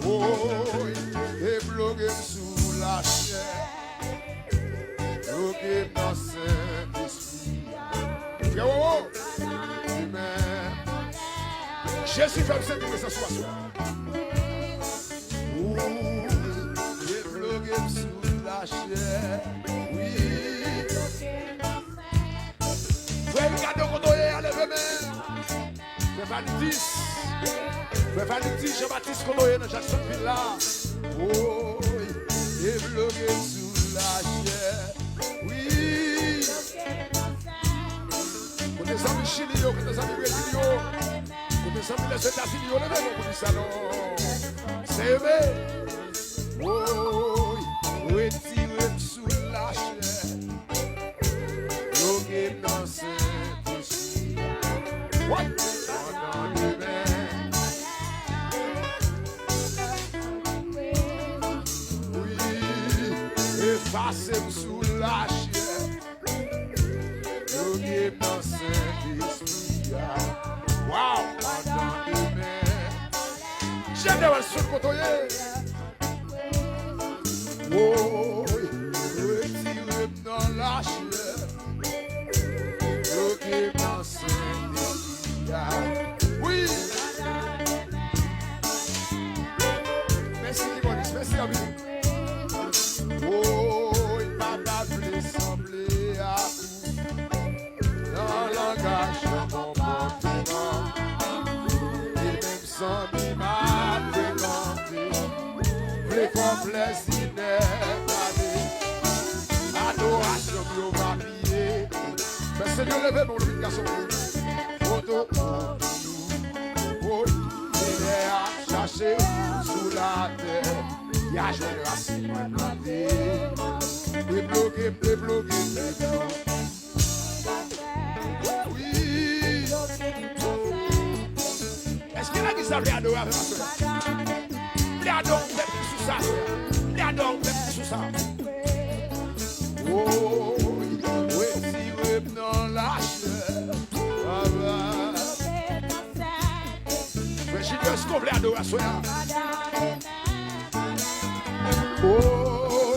Oh, et bloqué sous la chair. Bloqué dans Saint-Esprit. Jésus fait le ce soir. Oh, et bloqué sous la chair. Oui. Frère, regardez quand on est à l'événement. Frère Vanity, Jean-Baptiste Konoye dans Jacksonville là. Oh, et bloqué sous la chair. Oui. Pour des amis chiliens, pour des amis brésiliens, pour des amis des États-Unis, on est même pour du salon. C'est aimé. Oh, retiré sous la chair. Bloqué dans Saint-Esprit. What? Passez sous la chair, bloqué dans Saint-Esprit. Wow, pendant demain, génération de côtoyer. Oh, retiré dans la chair, bloqué dans Saint-Esprit. Oui. Merci, Kibonis, merci à vous. Oh, il m'a appelé semblé à vous dans l'engagement mon portement. Et même sans il m'a fréquenté, les complexes inégalés, adoration bio papier. Mais Seigneur, levez mon obligation. Photo, oh, il est à chercher sous la terre. Il y a joué le racine, débloqué. Oui. Est-ce qu'il y a qui savent les adorer avec ma soeur? Les adorer plus sous ça. Les adorer plus sous ça. Oh, oui, tiré dans la chair. Mais j'ai dit, est-ce qu'on veut l'adoration? Oh,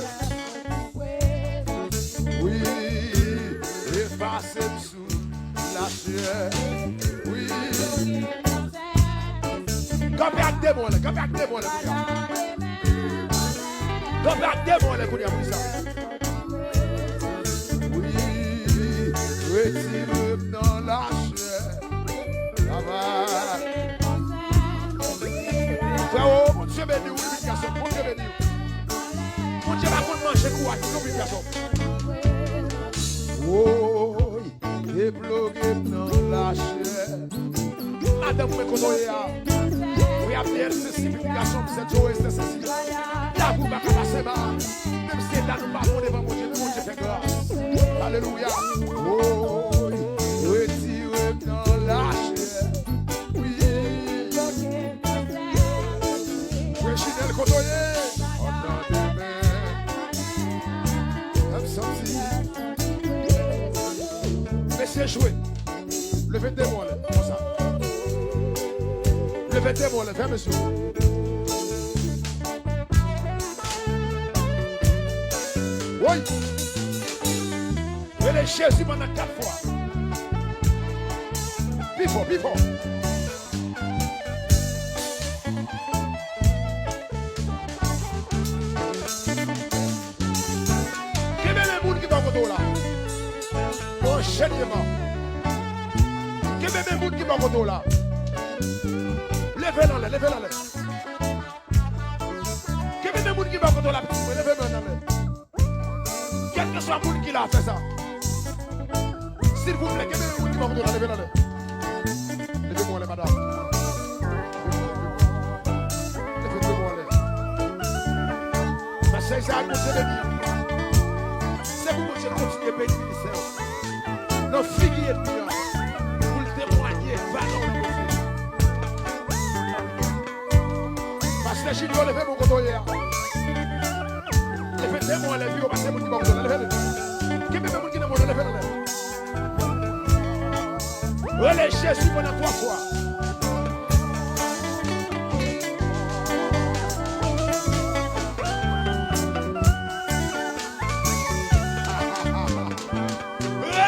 oui, effacez sous la chair. Oui. Comme avec des mots, oui, retirez dans la chair. Ça va. Frère, mon Dieu béni, mon Dieu béni. Mon Dieu va manger quoi, oh, et bloqué dans la chair. Madame, vous me connaissez. Oui, après cette simplification, cette joie, c'est ceci. Là, vous ne pouvez pas passer mal. Même si c'est là, nous parlons devant mon Dieu fait grâce. Alléluia. Oh, retiré dans la chair. Oui. Chinel Kotoye. Laissez jouer. Levez-moi là, comme ça. Levez-moi là, fermez les yeux. Oui. Venez Jésus pendant 4 fois. Before. Quel est le monde qui va au là? Enchaînement. Quel est le monde qui va au là? Levez-la. Quel est le monde qui va au là? Levez-la. Quel que soit le monde qui l'a fait ça. S'il vous plaît, quel est le monde qui va au là? Levez-la. Levez-moi, madame. Levez-moi. Parce que c'est à cause de Dieu. C'est pour que je continue à payer le ministère. Nos filles et bien pour le témoigner, valons le parce que les chinois levez mon coton hier. Levez-moi les vies, on va se monter mon coton. Levez-le. Qui peut me monter mon coton? Levez-le. Relais Jésus pendant 3 fois.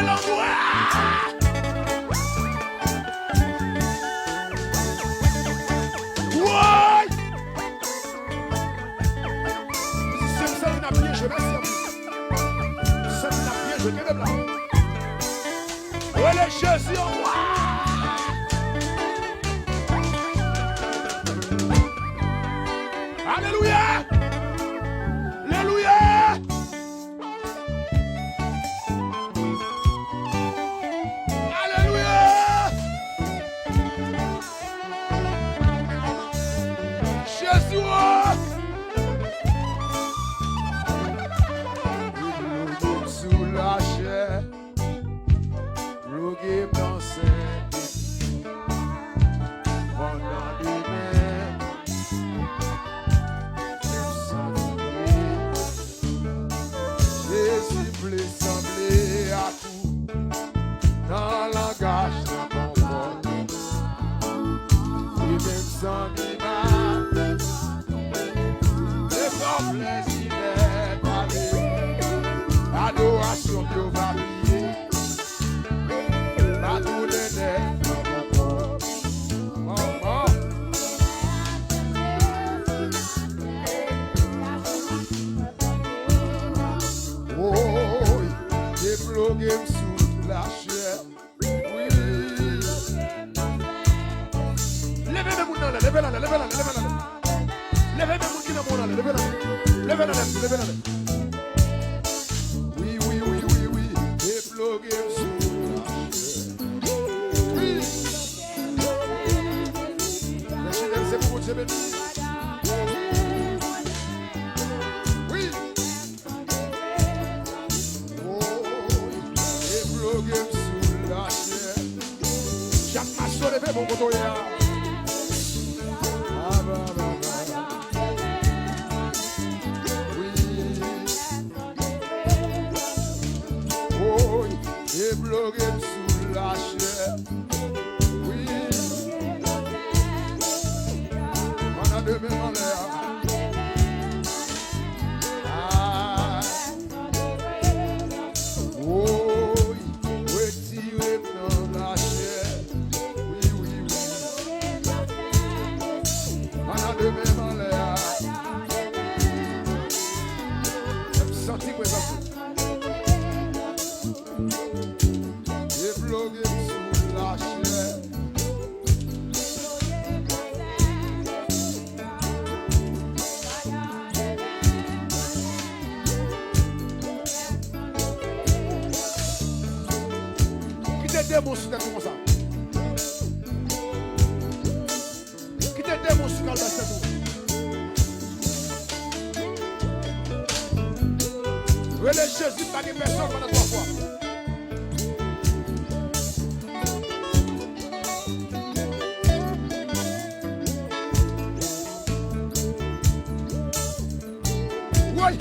l'endroit. Ouais. C'est ça qui n'a bien, je merci à vous. Ça qui n'a bien, je vais là. Ouais, les Jésus en moi. Alléluia. Alléluia. Alléluia. Jésus. Sous la chair, bloqué dans ses pendant des mers, Jésus voulait sembler à tout dans le langage d'un comportement. Et même sans image, les complexes il est parlé. Adoration que va prier. Pas tous les nez. Oh, débloqué sous la chair. Oui. Levez le monde là, levez la, levez la, levez la. Levez le monde qui est dans mon là, levez la. Levez la, levez la. Oui, oui, oui, oui, oui. Débloqué sous la chair. Oui. Merci, c'est pour vous, c'est béni. Oui. Sous la chair. Jacques Massot, levez mon poteau. Oui. Oh, débloqué sous la chair. Oui. On a deux mains en l'air. Démon sur tête comme ça. Qui te démon sur la tête. Relais Jésus pas de personne pendant 3 fois. Oui.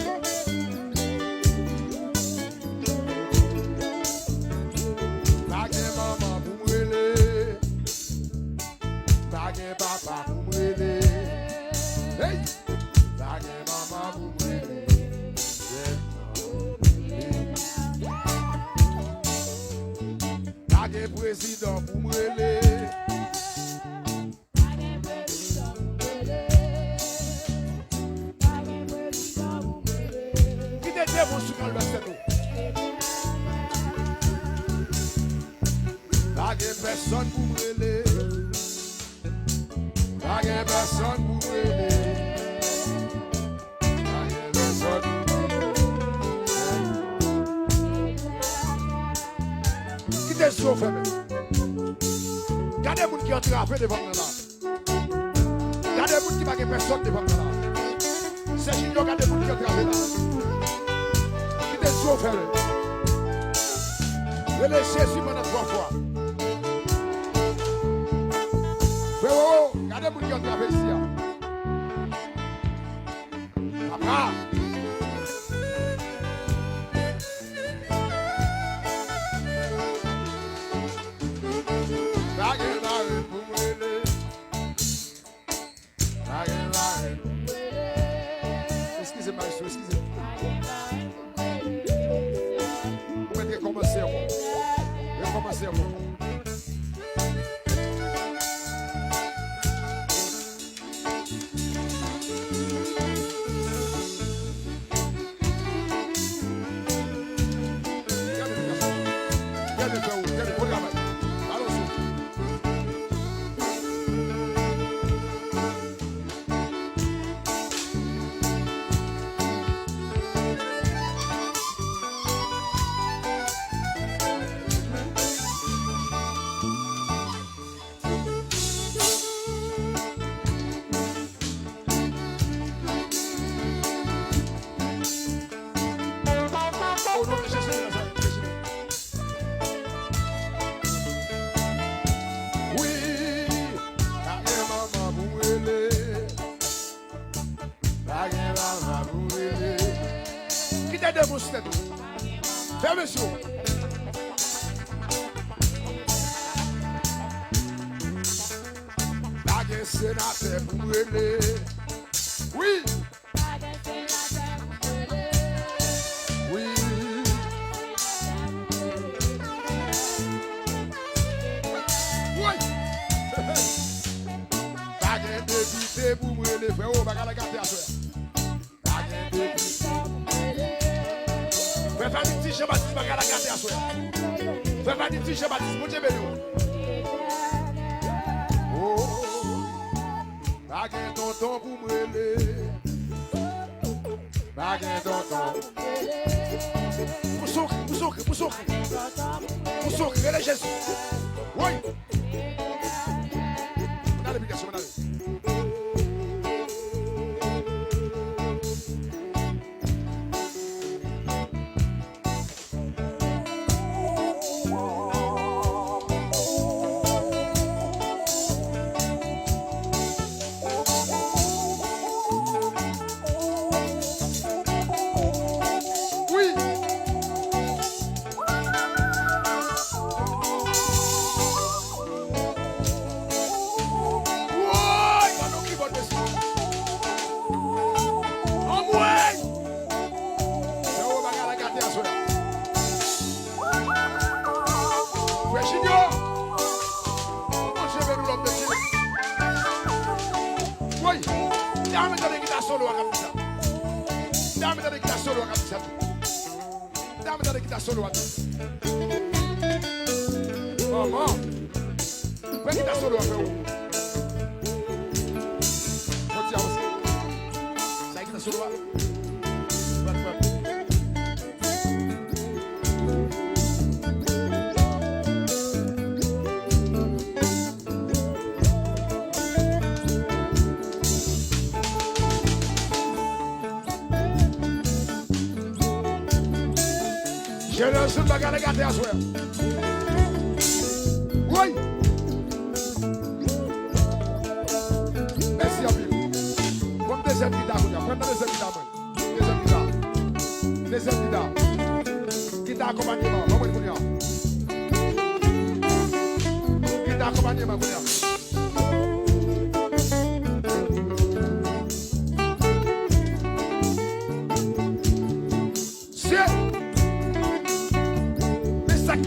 Papa pour m'aider. Hey! Bagay maman pour m'aider. Bagay président pour m'aider. Qui te dit mon souffle dans cette eau? Bagay personne pour m'aider. Bagay personne pour m'aider. Bagay personne pour m'aider. Qui te sauve? Gardez les gens qui ont traversé devant nous là. Gardez les gens qui n'ont pas personne devant nous là. C'est qui ont gardé les gens qui ont traversé là. Qui te sauve? Relais Jésus pendant 3 fois. Regardez pour qui on traverse ici. Papa. Excusez-moi, excusez-moi. Vous mettez commencer. Recommencez un peu. Fermez sur. Baguette sénateur pour brûler. Oui. Oui. Oui. Baguette député pour brûler. Frère, on va la garder à soi. Baguette député. Fais pas du petit Jean-Baptiste, pas la garder à soi. Fais pas du petit Jean-Baptiste, mon Dieu béni. Oh, baguette tonton pour brûler. Baguette tonton. Pour souffrir, les Jésus. Oui. On a l'application, on a l'application. Je ne suis pas gardé à soi. Oui. Merci à vous. Comme deuxième guitare, prenez deuxième guitare. Deuxième guitare. Guitare accompagnement. Vamos de cunha. Guitare accompagnement.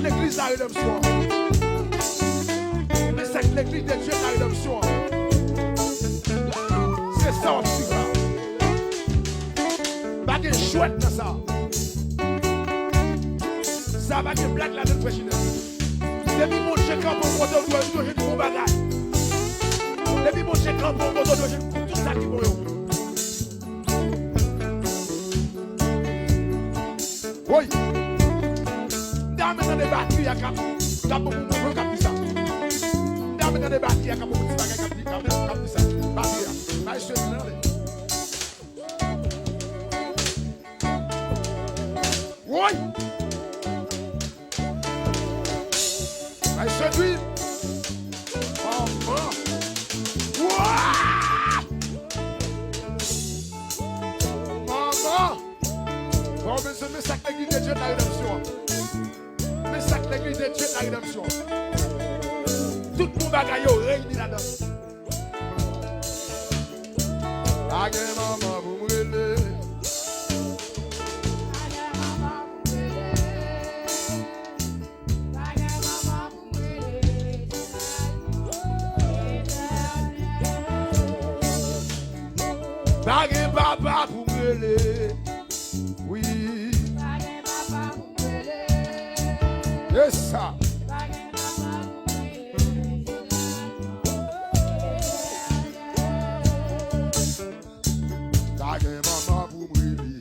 L'église de la rédemption. Mais c'est l'église de Dieu de la rédemption. C'est ça aussi là. Pas de chouette dans ça. Ça va de blague là de prochaine. Depuis mon chèque en bon moto, je dis mon bagage. Depuis mon chèque en bon moto, je dis tout ça qui m'a eu. Oui. Dans les batteries, il y a cap ça. Dans les batteries, il y a cap ça. Oui. I said we. Maman. Bon, mais c'est ça que l'église de Dieu de la rédemption. Mais ça que l'église de Dieu de la rédemption. Tout le monde bagaille réuni là-dedans. Maman, vous me Bagay papa pour brûler. Oui. Yes, ça. Bagay maman pour brûler.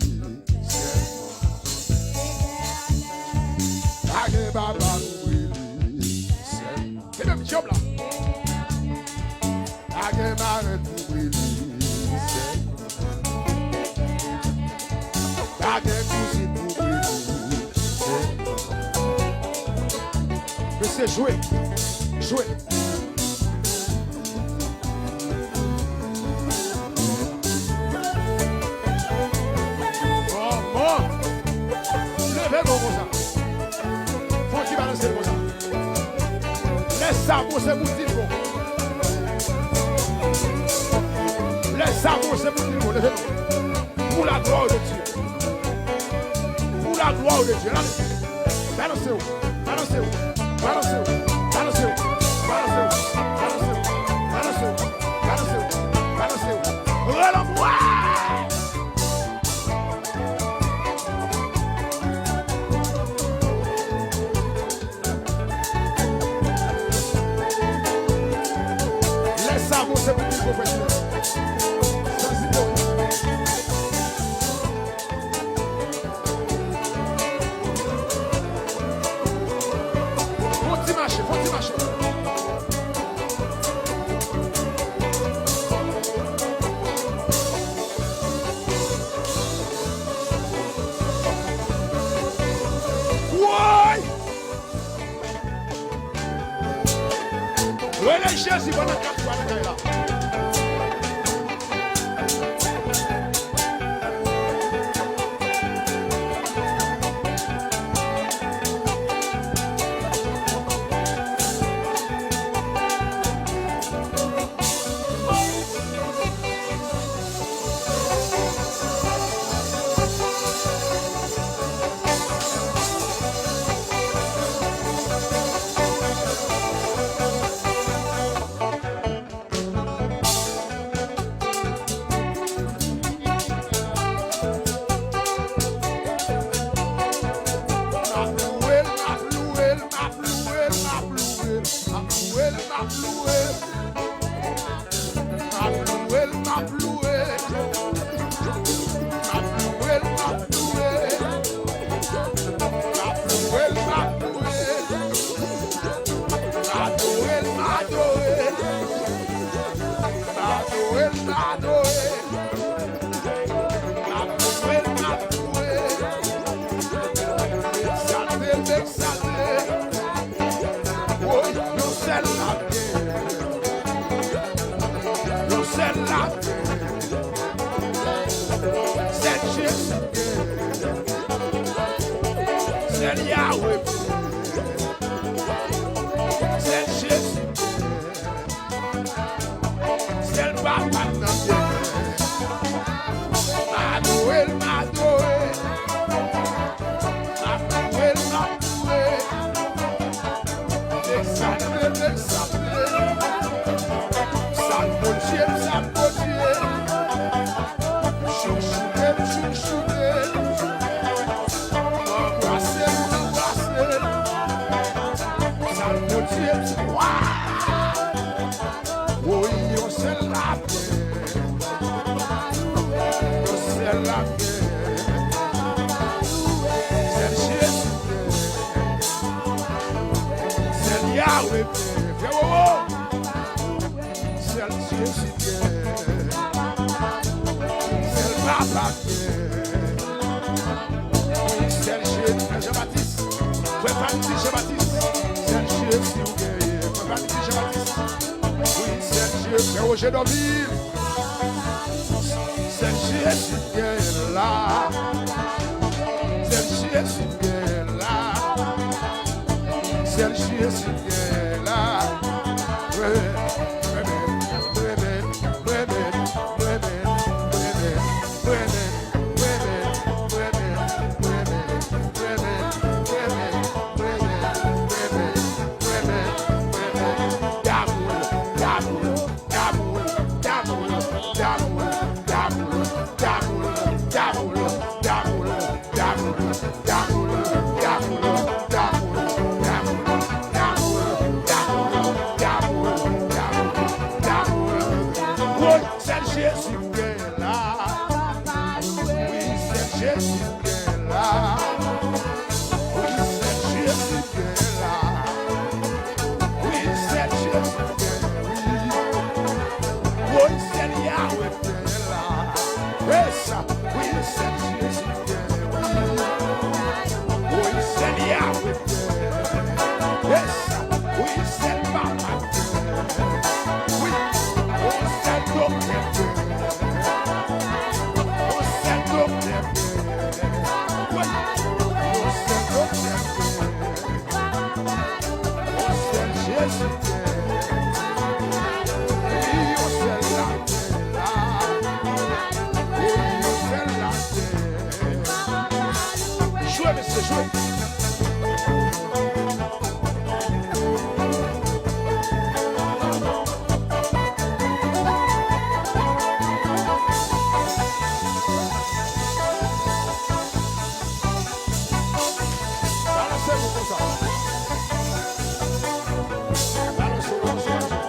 Bagay papa pour brûler. C'est le job là. Bagay maman pour brûler. C'est jouer, jouer. Bon, levez comme ça. Faut qu'il balance comme ça. Laisse ça pour ce boutique. Laisse ça pour ce boutique. Levez pour la gloire de Dieu. Pour la gloire de Dieu. Balancez-vous, balancez-vous. Balancez-vous, balancez-vous, balancez-vous, balancez-vous, balancez-vous, balancez-vous, relance-moi. Laisse ça pour ce petit professionnel. Jésus va nous capturer là. Roger Dorville, c'est Jésus qui est là, c'est Jésus qui est là, c'est Jésus qui est là. Jésus qui est là. Oui, c'est Jésus qui est là. Oui, c'est Jésus qui est là. Oui, c'est Jésus qui est là. Oui, c'est Yahweh qui est là. Oui, c'est Jésus qui est là. Oui, c'est Yahweh qui est là. Oui, c'est Papa qui est là. Oui, c'est Docteur qui est là. C'est Docteur qui est là. Oui, c'est Docteur qui est là. C'est Jésus qui est là. Jouez, monsieur, jouez. Balancez-vous comme ça. Balancez, balancez, balancez.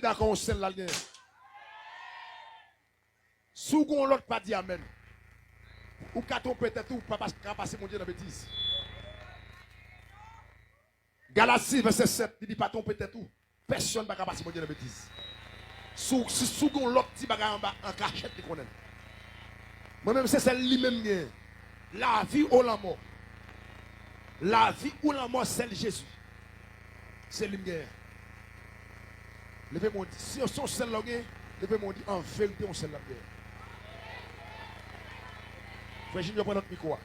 D'accord, on scelle la guerre. Sous qu'on l'autre pas dit amen. Ou katon peut-être ou pas passer mon Dieu dans la bêtise. Galatie verset 7, il dit pas ton peut-être ou. Personne ne va passer mon Dieu dans la bêtise. Sous qu'on l'autre dit bagarre en bas en cachette qui connaît. Moi-même c'est celle lui-même. La vie ou la mort. La vie ou la mort c'est Jésus. C'est lui-même. Levez-moi, si on sont celle là, levez-moi en vérité on celle là. Frère Junior, prends notre micro.